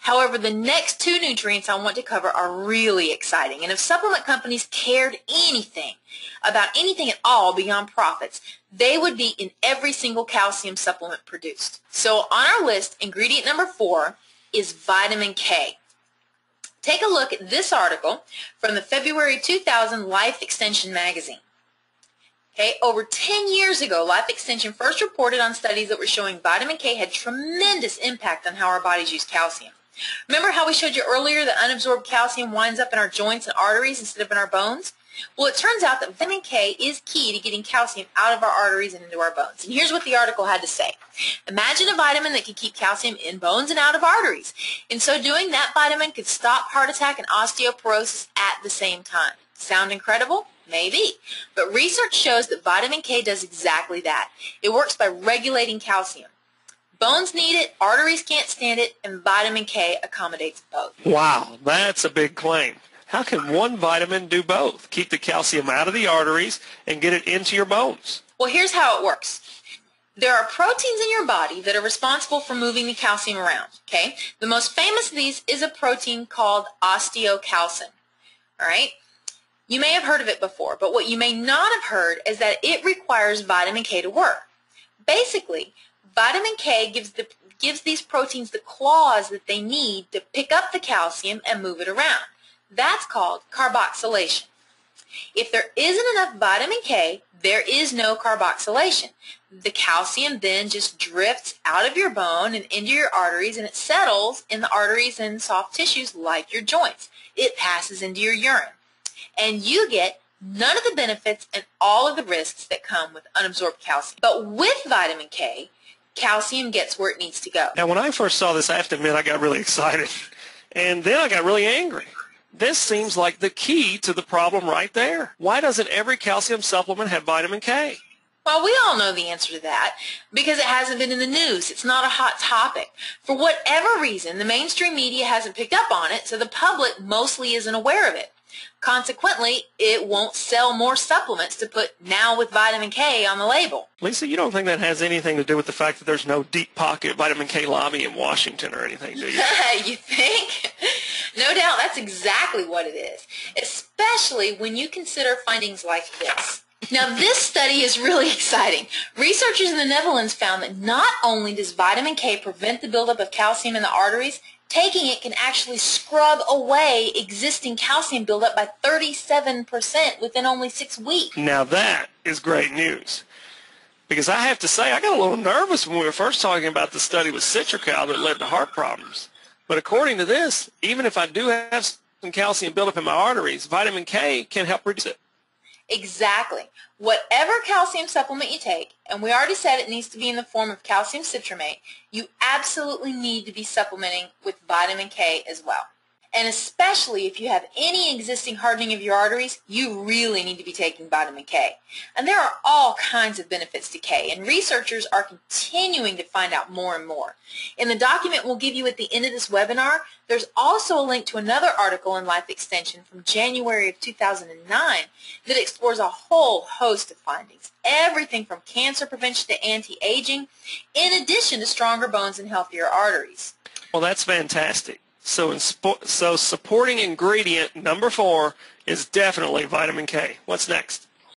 However, the next two nutrients I want to cover are really exciting, and if supplement companies cared anything about anything at all beyond profits, they would be in every single calcium supplement produced. So on our list, ingredient number 4 is vitamin K. Take a look at this article from the February 2000 Life Extension magazine. Okay, over 10 years ago, Life Extension first reported on studies that were showing vitamin K had tremendous impact on how our bodies use calcium. Remember how we showed you earlier that unabsorbed calcium winds up in our joints and arteries instead of in our bones? Well, it turns out that vitamin K is key to getting calcium out of our arteries and into our bones. And here's what the article had to say. Imagine a vitamin that could keep calcium in bones and out of arteries. In so doing, that vitamin could stop heart attack and osteoporosis at the same time. Sound incredible? Maybe. But research shows that vitamin K does exactly that. It works by regulating calcium. Bones need it, arteries can't stand it, and vitamin K accommodates both. Wow, that's a big claim. How can one vitamin do both? Keep the calcium out of the arteries and get it into your bones? Well, here's how it works. There are proteins in your body that are responsible for moving the calcium around, okay? The most famous of these is a protein called osteocalcin, all right? You may have heard of it before, but what you may not have heard is that it requires vitamin K to work. Basically, vitamin K gives these proteins the claws that they need to pick up the calcium and move it around. That's called carboxylation. If there isn't enough vitamin K, there is no carboxylation. The calcium then just drifts out of your bone and into your arteries, and it settles in the arteries and soft tissues like your joints. It passes into your urine. And you get none of the benefits and all of the risks that come with unabsorbed calcium. But with vitamin K, calcium gets where it needs to go. Now, when I first saw this, I have to admit I got really excited. And then I got really angry. This seems like the key to the problem right there. Why doesn't every calcium supplement have vitamin K? Well, we all know the answer to that because it hasn't been in the news. It's not a hot topic. For whatever reason, the mainstream media hasn't picked up on it, so the public mostly isn't aware of it. Consequently, it won't sell more supplements to put "now with vitamin K" on the label. Lisa, you don't think that has anything to do with the fact that there's no deep pocket vitamin K lobby in Washington or anything, do you? You think? No doubt that's exactly what it is, especially when you consider findings like this. Now, this study is really exciting. Researchers in the Netherlands found that not only does vitamin K prevent the buildup of calcium in the arteries, taking it can actually scrub away existing calcium buildup by 37% within only 6 weeks. Now that is great news. Because I have to say, I got a little nervous when we were first talking about the study with Citracal that led to heart problems. But according to this, even if I do have some calcium buildup in my arteries, vitamin K can help reduce it. Exactly. Whatever calcium supplement you take, and we already said it needs to be in the form of calcium citramate, you absolutely need to be supplementing with vitamin K as well. And especially if you have any existing hardening of your arteries, you really need to be taking vitamin K. And there are all kinds of benefits to K, and researchers are continuing to find out more and more. In the document we'll give you at the end of this webinar, there's also a link to another article in Life Extension from January of 2009 that explores a whole host of findings, everything from cancer prevention to anti-aging, in addition to stronger bones and healthier arteries. Well, that's fantastic. So supporting ingredient number 4 is definitely vitamin K. What's next?